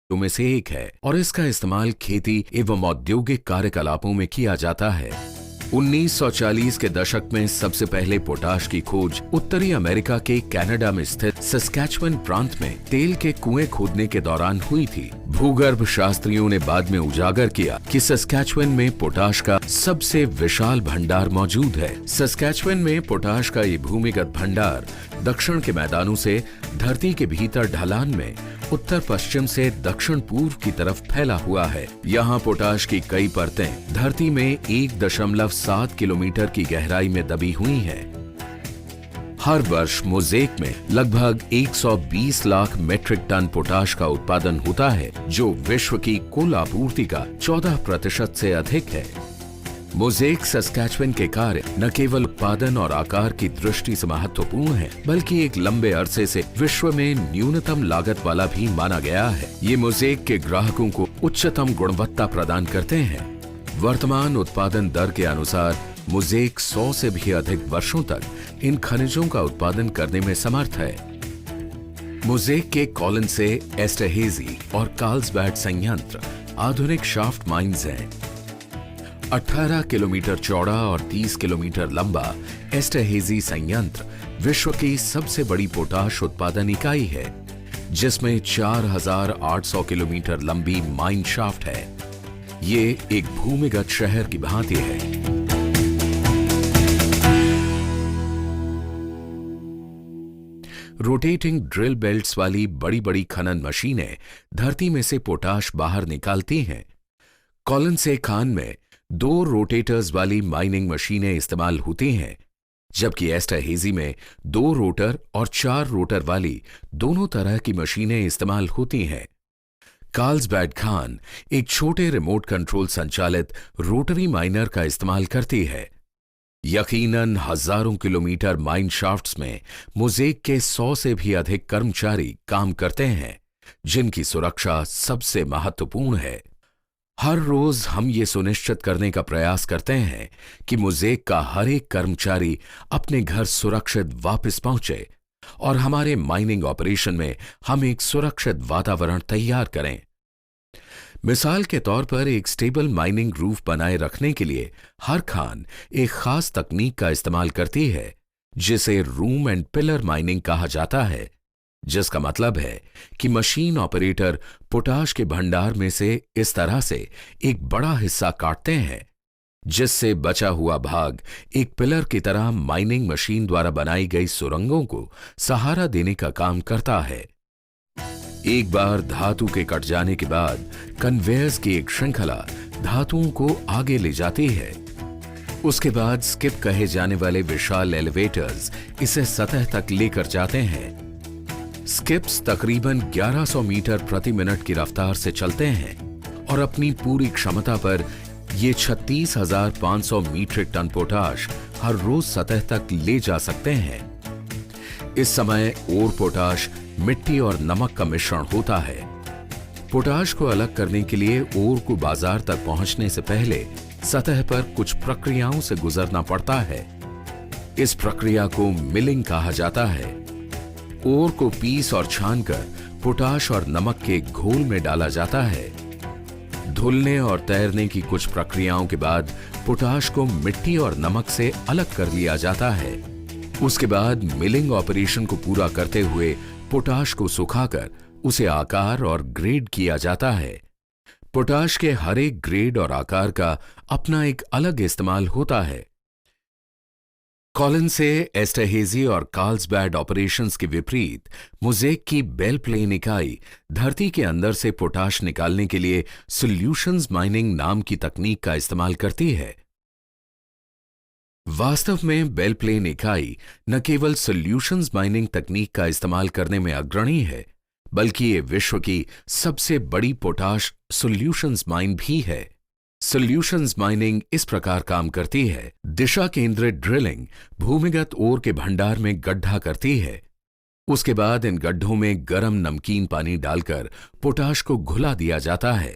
में से एक है और इसका इस्तेमाल खेती एवं औद्योगिक कार्यकलापों में किया जाता है। 1940 के दशक में सबसे पहले पोटाश की खोज उत्तरी अमेरिका के कनाडा में स्थित सस्कैचुअन प्रांत में तेल के कुएं खोदने के दौरान हुई थी। भूगर्भ शास्त्रियों ने बाद में उजागर किया कि सस्कैचुअन में पोटाश का सबसे विशाल भंडार मौजूद है। सस्कैचुअन में पोटाश का ये भूमिगत भंडार दक्षिण के मैदानों से धरती के भीतर ढलान में उत्तर पश्चिम से दक्षिण पूर्व की तरफ फैला हुआ है। यहाँ पोटाश की कई परतें धरती में 1.7 किलोमीटर की गहराई में दबी हुई हैं। हर वर्ष मोज़ेक में लगभग 120 लाख मीट्रिक टन पोटाश का उत्पादन होता है, जो विश्व की कुल आपूर्ति का 14% से अधिक है। मोज़ेक सस्कैचुअन के कार्य न केवल उत्पादन और आकार की दृष्टि से महत्वपूर्ण है, बल्कि एक लंबे अरसे से विश्व में न्यूनतम लागत वाला भी माना गया है। ये मोज़ेक के ग्राहकों को उच्चतम गुणवत्ता प्रदान करते हैं। वर्तमान उत्पादन दर के अनुसार मोज़ेक 100 से भी अधिक वर्षों तक इन खनिजों का उत्पादन करने में समर्थ है। मोज़ेक के कॉलिन्से, एस्टरहेज़ी और कार्लसबैड संयंत्र आधुनिक शाफ्ट माइंस हैं। 18 किलोमीटर चौड़ा और 30 किलोमीटर लंबा एस्टरहेज़ी संयंत्र विश्व की सबसे बड़ी पोटाश उत्पादन इकाई है, जिसमें 4,800 किलोमीटर लंबी माइन शाफ्ट है। ये एक भूमिगत शहर की भांति है। रोटेटिंग ड्रिल बेल्ट्स वाली बड़ी बड़ी खनन मशीनें धरती में से पोटाश बाहर निकालती हैं। कॉलिन्से खान में 2 रोटेटर्स वाली माइनिंग मशीनें इस्तेमाल होती हैं, जबकि एस्टरहेज़ी में 2 रोटर और 4 रोटर वाली दोनों तरह की मशीनें इस्तेमाल होती हैं। कार्लसबैड खान एक छोटे रिमोट कंट्रोल संचालित रोटरी माइनर का इस्तेमाल करती है। यकीनन हजारों किलोमीटर माइन शाफ्ट्स में मोज़ेक के 100 से भी अधिक कर्मचारी काम करते हैं, जिनकी सुरक्षा सबसे महत्वपूर्ण है। हर रोज हम ये सुनिश्चित करने का प्रयास करते हैं कि मोज़ेक का हर एक कर्मचारी अपने घर सुरक्षित वापस पहुंचे और हमारे माइनिंग ऑपरेशन में हम एक सुरक्षित वातावरण तैयार करें। मिसाल के तौर पर एक स्टेबल माइनिंग रूफ बनाए रखने के लिए हर खान एक खास तकनीक का इस्तेमाल करती है, जिसे रूम एंड पिलर माइनिंग कहा जाता है, जिसका मतलब है कि मशीन ऑपरेटर पोटाश के भंडार में से इस तरह से एक बड़ा हिस्सा काटते हैं, जिससे बचा हुआ भाग एक पिलर की तरह माइनिंग मशीन द्वारा बनाई गई सुरंगों को सहारा देने का काम करता है। एक बार धातु के कट जाने के बाद कन्वेयर्स की एक श्रृंखला धातुओं को आगे ले जाती है। उसके बाद स्किप कहे जाने वाले विशाल एलिवेटर्स इसे सतह तक लेकर जाते हैं। स्किप्स तकरीबन 1100 मीटर प्रति मिनट की रफ्तार से चलते हैं और अपनी पूरी क्षमता पर ये 36,500 मीट्रिक टन पोटाश हर रोज सतह तक ले जा सकते हैं। इस समय ओर पोटाश, मिट्टी और नमक का मिश्रण होता है। पोटाश को अलग करने के लिए ओर को बाजार तक पहुंचने से पहले सतह पर कुछ प्रक्रियाओं से गुजरना पड़ता है। इस प्रक्रिया को मिलिंग कहा जाता है। ओर को पीस और छानकर पोटाश और नमक के घोल में डाला जाता है। धुलने और तैरने की कुछ प्रक्रियाओं के बाद पोटाश को मिट्टी और नमक से अलग कर लिया जाता है। उसके बाद मिलिंग ऑपरेशन को पूरा करते हुए पोटाश को सुखाकर उसे आकार और ग्रेड किया जाता है। पोटाश के हर एक ग्रेड और आकार का अपना एक अलग इस्तेमाल होता है। कॉलिन्से, एस्टरहेज़ी और कार्लसबैड ऑपरेशंस के विपरीत मोज़ेक की बेल प्लेन इकाई धरती के अंदर से पोटाश निकालने के लिए सॉल्यूशंस माइनिंग नाम की तकनीक का इस्तेमाल करती है। वास्तव में बेल प्लेन इकाई न केवल सॉल्यूशंस माइनिंग तकनीक का इस्तेमाल करने में अग्रणी है, बल्कि ये विश्व की सबसे बड़ी पोटाश सॉल्यूशंस माइन भी है। सॉल्यूशंस माइनिंग इस प्रकार काम करती है। दिशा केंद्रित ड्रिलिंग भूमिगत ओर के भंडार में गड्ढा करती है। उसके बाद इन गड्ढों में गर्म नमकीन पानी डालकर पोटाश को घुला दिया जाता है।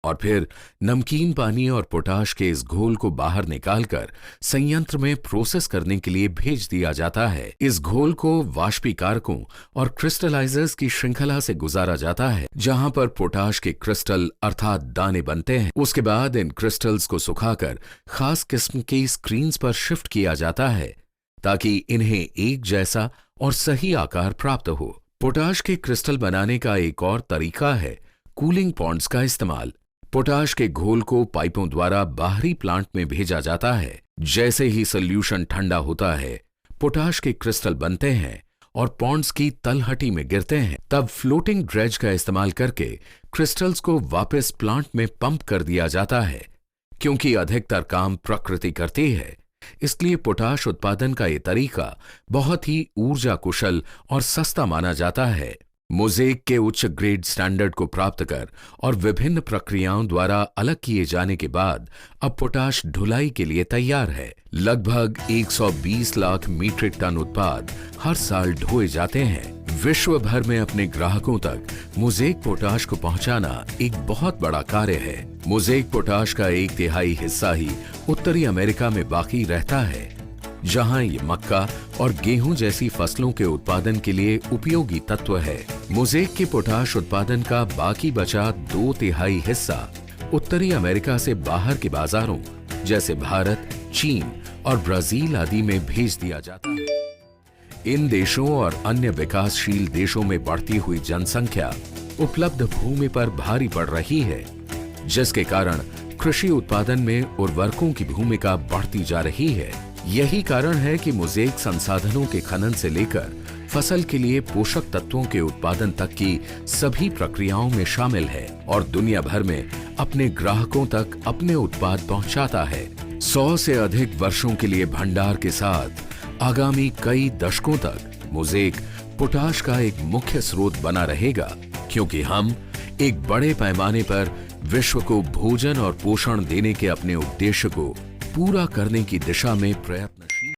और फिर नमकीन पानी और पोटाश के इस घोल को बाहर निकालकर संयंत्र में प्रोसेस करने के लिए भेज दिया जाता है। इस घोल को वाष्पीकारकों और क्रिस्टलाइजर्स की श्रृंखला से गुजारा जाता है, जहां पर पोटाश के क्रिस्टल अर्थात दाने बनते हैं। उसके बाद इन क्रिस्टल्स को सुखाकर खास किस्म की स्क्रीन्स पर शिफ्ट किया जाता है ताकि इन्हें एक जैसा और सही आकार प्राप्त हो। पोटाश के क्रिस्टल बनाने का एक और तरीका है कूलिंग पॉन्ड्स का इस्तेमाल। पोटाश के घोल को पाइपों द्वारा बाहरी प्लांट में भेजा जाता है। जैसे ही सॉल्यूशन ठंडा होता है, पोटाश के क्रिस्टल बनते हैं और पॉन्ड्स की तलहटी में गिरते हैं। तब फ्लोटिंग ड्रेज का इस्तेमाल करके क्रिस्टल्स को वापस प्लांट में पंप कर दिया जाता है। क्योंकि अधिकतर काम प्रकृति करती है, इसलिए पोटाश उत्पादन का ये तरीका बहुत ही ऊर्जा कुशल और सस्ता माना जाता है। मोज़ेक के उच्च ग्रेड स्टैंडर्ड को प्राप्त कर और विभिन्न प्रक्रियाओं द्वारा अलग किए जाने के बाद अब पोटाश ढुलाई के लिए तैयार है। लगभग 120 लाख मीट्रिक टन उत्पाद हर साल ढोए जाते हैं। विश्व भर में अपने ग्राहकों तक मोज़ेक पोटाश को पहुंचाना एक बहुत बड़ा कार्य है। मोज़ेक पोटाश का 1/3 हिस्सा ही उत्तरी अमेरिका में बाकी रहता है, जहां ये मक्का और गेहूं जैसी फसलों के उत्पादन के लिए उपयोगी तत्व है। मोज़ेक के पोटाश उत्पादन का बाकी बचा 2/3 हिस्सा उत्तरी अमेरिका से बाहर के बाजारों जैसे भारत, चीन और ब्राजील आदि में भेज दिया जाता है। इन देशों और अन्य विकासशील देशों में बढ़ती हुई जनसंख्या उपलब्ध भूमि पर भारी पड़ रही है, जिसके कारण कृषि उत्पादन में उर्वरकों की भूमिका बढ़ती जा रही है। यही कारण है कि मोज़ेक संसाधनों के खनन से लेकर फसल के लिए पोषक तत्वों के उत्पादन तक की सभी प्रक्रियाओं में शामिल है और दुनिया भर में अपने ग्राहकों तक अपने उत्पाद पहुंचाता है। 100 से अधिक वर्षों के लिए भंडार के साथ आगामी कई दशकों तक मोज़ेक पोटाश का एक मुख्य स्रोत बना रहेगा, क्योंकि हम एक बड़े पैमाने पर विश्व को भोजन और पोषण देने के अपने उद्देश्य को पूरा करने की दिशा में प्रयत्नशील